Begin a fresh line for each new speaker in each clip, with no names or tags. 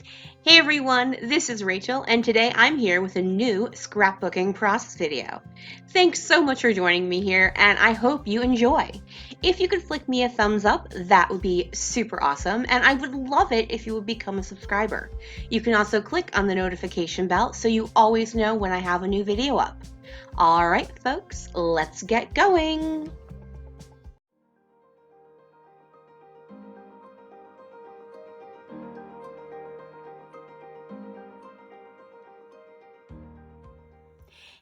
Hey everyone, this is Rachel, and today I'm here with a new scrapbooking process video. Thanks so much for joining me here, and I hope you enjoy. If you could flick me a thumbs up, that would be super awesome, and I would love it if you would become a subscriber. You can also click on the notification bell so you always know when I have a new video up. Alright, folks, let's get going!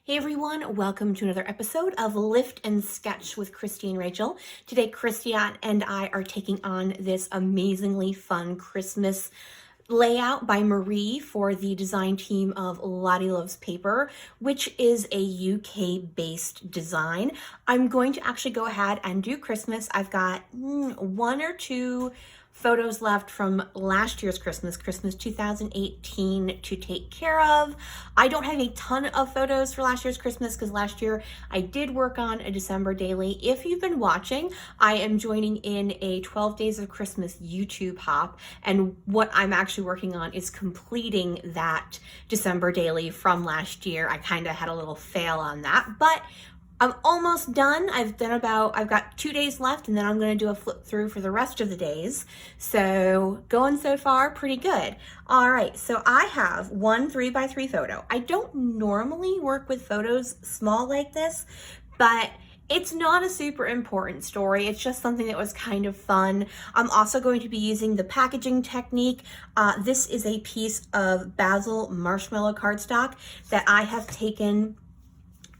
Hey everyone, welcome to another episode of Lift and Sketch with Christy and Rachel. Today, Christy and I are taking on this amazingly fun Christmas layout by Marie for the design team of Lottie Loves Paper, which is a UK-based design. I'm going to actually go ahead and do Christmas. I've got one or two photos left from last year's Christmas 2018 to take care of. I don't have a ton of photos for last year's Christmas because last year I did work on a December daily. If you've been watching, I am joining in a 12 Days of Christmas YouTube hop, and what I'm actually working on is completing that December daily from last year. I kind of had a little fail on that, but I'm almost done. I've got 2 days left, and then I'm going to do a flip through for the rest of the days. So going so far, pretty good. All right, so I have one 3x3 photo. I don't normally work with photos small like this, but it's not a super important story. It's just something that was kind of fun. I'm also going to be using the packaging technique. This is a piece of basil marshmallow cardstock that I have taken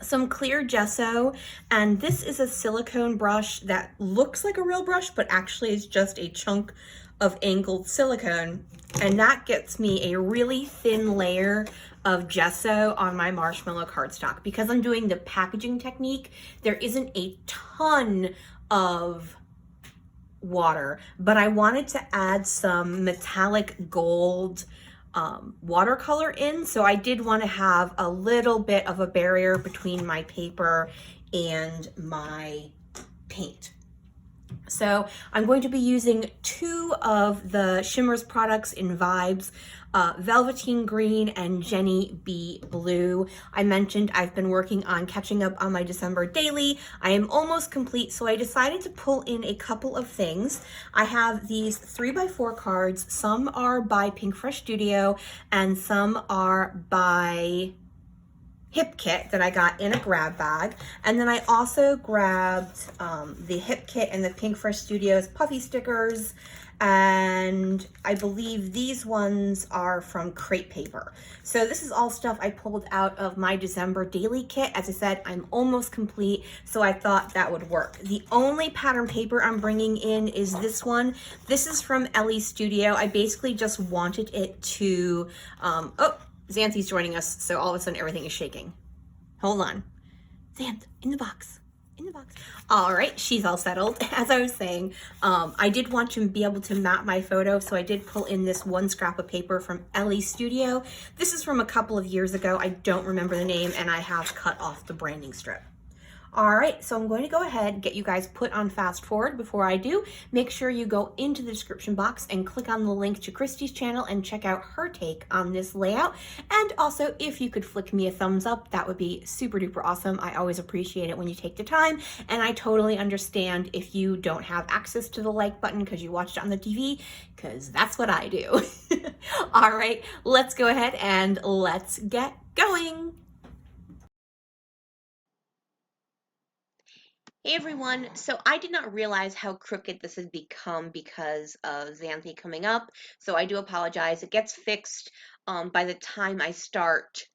some clear gesso, and this is a silicone brush that looks like a real brush but actually is just a chunk of angled silicone, and that gets me a really thin layer of gesso on my marshmallow cardstock. Because I'm doing the packaging technique, there isn't a ton of water, but I wanted to add some metallic gold watercolor in, so I did want to have a little bit of a barrier between my paper and my paint. So I'm going to be using two of the Shimmers products in Vibes, Velveteen Green and Jenny B Blue. I mentioned I've been working on catching up on my December daily. I am almost complete, so I decided to pull in a couple of things. I have these 3x4 cards. Some are by Pink Fresh Studio and some are by Hip Kit that I got in a grab bag. And then I also grabbed the Hip Kit and the Pink Fresh Studios puffy stickers, and I believe these ones are from Crepe Paper. So this is all stuff I pulled out of my December daily kit. As I said, I'm almost complete, so I thought that would work. The only pattern paper I'm bringing in is this one. This is from Ellie Studio. I basically just wanted it to, oh, Xanthi's joining us, so all of a sudden everything is shaking. Hold on. Xanth, in the box. In the box. All right, she's all settled. As I was saying, I did want to be able to map my photo, so I did pull in this one scrap of paper from Ellie Studio. This is from a couple of years ago. I don't remember the name, and I have cut off the branding strip. All right, so I'm going to go ahead and get you guys put on fast forward. Before I do, make sure you go into the description box and click on the link to Christy's channel and check out her take on this layout. And also, if you could flick me a thumbs up, that would be super duper awesome. I always appreciate it when you take the time, and I totally understand if you don't have access to the like button because you watched it on the TV, because that's what I do. All right, let's go ahead and let's get going. Hey everyone, so I did not realize how crooked this has become because of Xanthi coming up, so I do apologize. It gets fixed by the time I start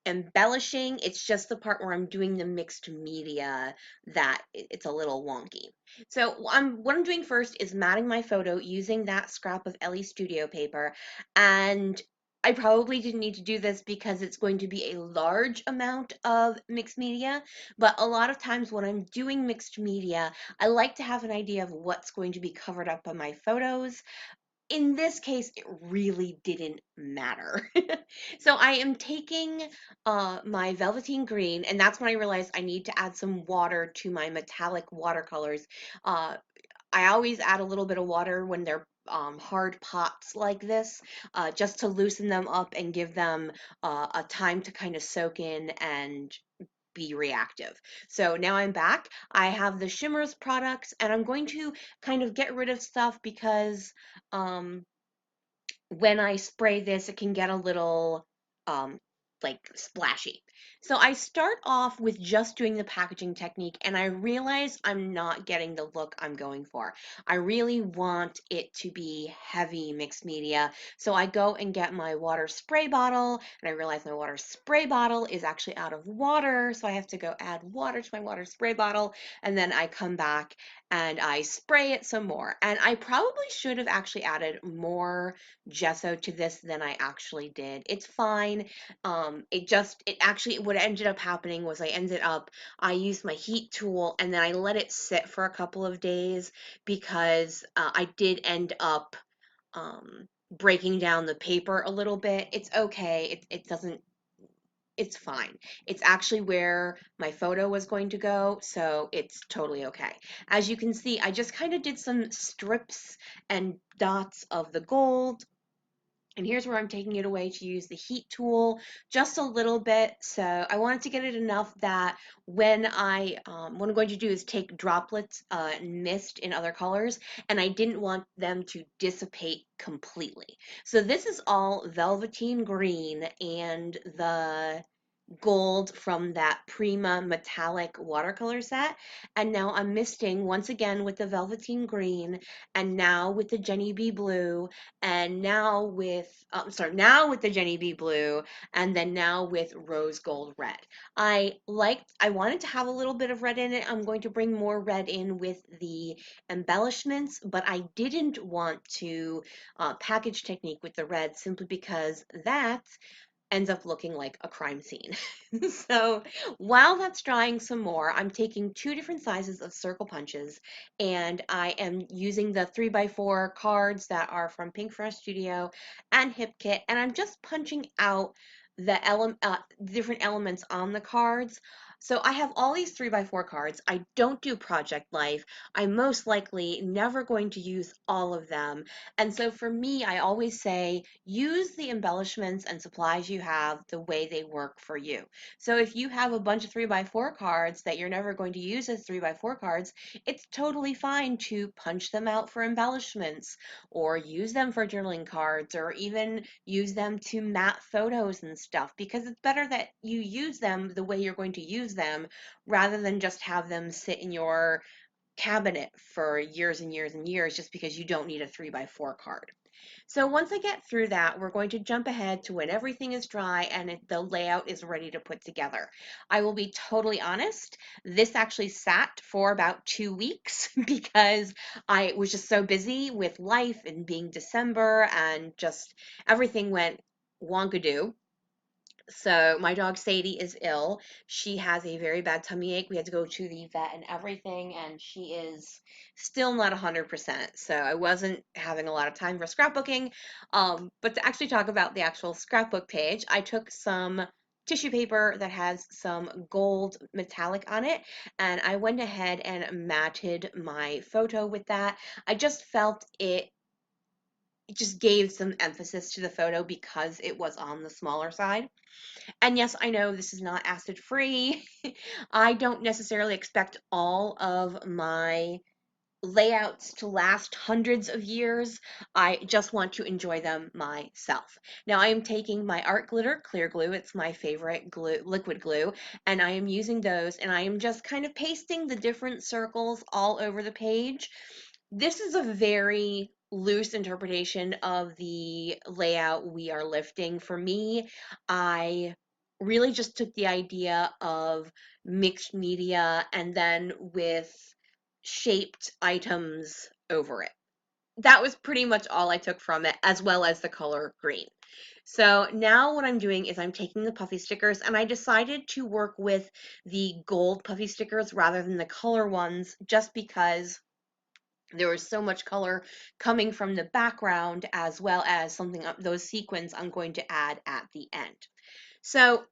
embellishing. It's just the part where I'm doing the mixed media that it's a little wonky. So what I'm doing first is matting my photo using that scrap of Ellie Studio paper, and I probably didn't need to do this because it's going to be a large amount of mixed media, but a lot of times when I'm doing mixed media, I like to have an idea of what's going to be covered up on my photos. In this case, it really didn't matter. So I am taking my Velveteen Green, and that's when I realized I need to add some water to my metallic watercolors. Uh, I always add a little bit of water when they're hard pots like this, just to loosen them up and give them a time to kind of soak in and be reactive. So now I'm back. I have the Shimmers products, and I'm going to kind of get rid of stuff because um, when I spray this, it can get a little um, like splashy. So I start off with just doing the packaging technique, and I realize I'm not getting the look I'm going for. I really want it to be heavy mixed media. So I go and get my water spray bottle, and I realize my water spray bottle is actually out of water. So I have to go add water to my water spray bottle, and then I come back and I spray it some more. And I probably should have actually added more gesso to this than I actually did. It's fine. It actually, what ended up happening was I used my heat tool and then I let it sit for a couple of days because I did end up breaking down the paper a little bit. It's okay. It doesn't, it's fine. It's actually where my photo was going to go, so it's totally okay. As you can see, I just kind of did some strips and dots of the gold, and here's where I'm taking it away to use the heat tool just a little bit. So I wanted to get it enough that what I'm going to do is take droplets and mist in other colors, and I didn't want them to dissipate completely. So this is all velveteen green and the gold from that Prima metallic watercolor set. And now I'm misting once again with the velveteen green, and now with the Jenny B blue, and now with the Jenny B blue, and then now with rose gold red. I wanted to have a little bit of red in it. I'm going to bring more red in with the embellishments, but I didn't want to package technique with the red simply because that ends up looking like a crime scene. So while that's drying some more, I'm taking two different sizes of circle punches, and I am using the 3x4 cards that are from Pink Fresh Studio and Hip Kit, and I'm just punching out different elements on the cards. So I have all these 3x4 cards. I don't do Project Life. I'm most likely never going to use all of them. And so for me, I always say use the embellishments and supplies you have the way they work for you. So if you have a bunch of 3x4 cards that you're never going to use as 3x4 cards, it's totally fine to punch them out for embellishments or use them for journaling cards or even use them to mat photos and stuff, because it's better that you use them the way you're going to use them rather than just have them sit in your cabinet for years and years and years just because you don't need a 3x4 card. So once I get through that, we're going to jump ahead to when everything is dry and the layout is ready to put together. I will be totally honest, this actually sat for about 2 weeks because I was just so busy with life and being December and just everything went wonkadoo. So my dog Sadie is ill. She has a very bad tummy ache. We had to go to the vet and everything, and she is still not 100%. So I wasn't having a lot of time for scrapbooking. But to actually talk about the actual scrapbook page, I took some tissue paper that has some gold metallic on it, and I went ahead and matted my photo with that. I just felt it just gave some emphasis to the photo because it was on the smaller side. And yes, I know this is not acid free. I don't necessarily expect all of my layouts to last hundreds of years. I just want to enjoy them myself. Now I am taking my art glitter clear glue. It's my favorite glue, liquid glue, and I am using those, and I am just kind of pasting the different circles all over the page. This is a very loose interpretation of the layout we are lifting. For me, I really just took the idea of mixed media and then with shaped items over it. That was pretty much all I took from it, as well as the color green. So now what I'm doing is I'm taking the puffy stickers, and I decided to work with the gold puffy stickers rather than the color ones just because there was so much color coming from the background, as well as those sequins I'm going to add at the end. So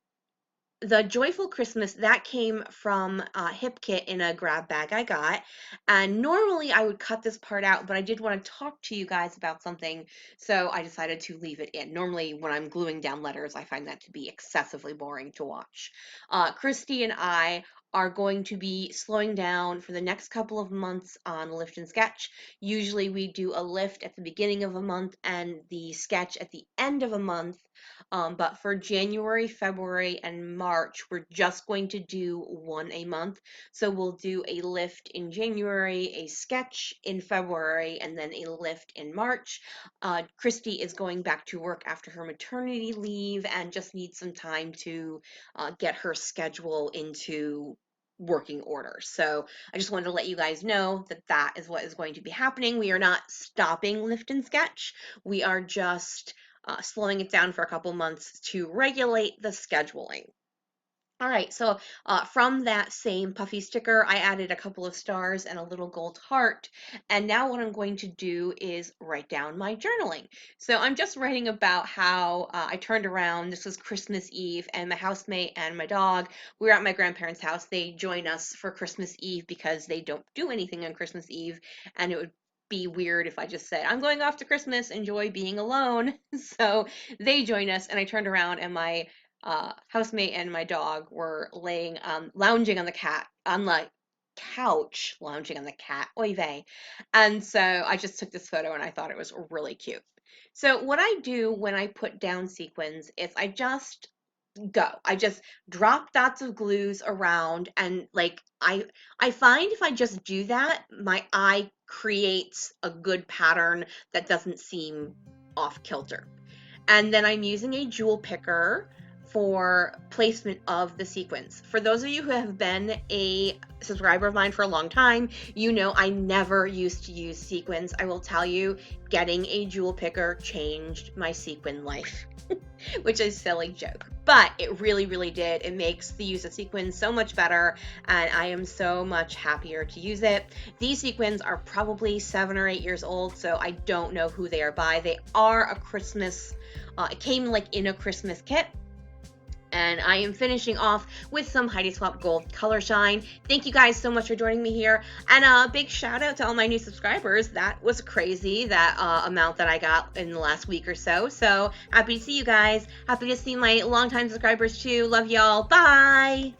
the Joyful Christmas, that came from Hip Kit in a grab bag I got. And normally I would cut this part out, but I did want to talk to you guys about something, so I decided to leave it in. Normally, when I'm gluing down letters, I find that to be excessively boring to watch. Christy and I are going to be slowing down for the next couple of months on Lift and Sketch. Usually we do a lift at the beginning of a month and the sketch at the end of a month. But for January, February, and March, we're just going to do one a month. So we'll do a lift in January, a sketch in February, and then a lift in March. Christy is going back to work after her maternity leave and just needs some time to get her schedule into working order. So I just wanted to let you guys know that that is what is going to be happening. We are not stopping Lift and Sketch. We are just slowing it down for a couple months to regulate the scheduling. All right, so from that same puffy sticker, I added a couple of stars and a little gold heart. And now what I'm going to do is write down my journaling. So I'm just writing about how I turned around. This was Christmas Eve, and my housemate and my dog, we were at my grandparents' house. They join us for Christmas Eve because they don't do anything on Christmas Eve, and it would be weird if I just said, I'm going off to Christmas, enjoy being alone. So they join us, and I turned around, and my housemate and my dog were laying, lounging on the couch, lounging on the cat, oy vey. And so I just took this photo and I thought it was really cute. So what I do when I put down sequins is I just go. I just drop dots of glues around, and like I find if I just do that, my eye creates a good pattern that doesn't seem off kilter. And then I'm using a jewel picker for placement of the sequins. For those of you who have been a subscriber of mine for a long time, you know I never used to use sequins. I will tell you, getting a jewel picker changed my sequin life, which is a silly joke. But it really, really did. It makes the use of sequins so much better, and I am so much happier to use it. These sequins are probably 7 or 8 years old, so I don't know who they are by. They are a Christmas, it came like in a Christmas kit. And I am finishing off with some Heidi Swap Gold Color Shine. Thank you guys so much for joining me here. And a big shout out to all my new subscribers. That was crazy, that amount that I got in the last week or so. So happy to see you guys. Happy to see my longtime subscribers too. Love y'all. Bye.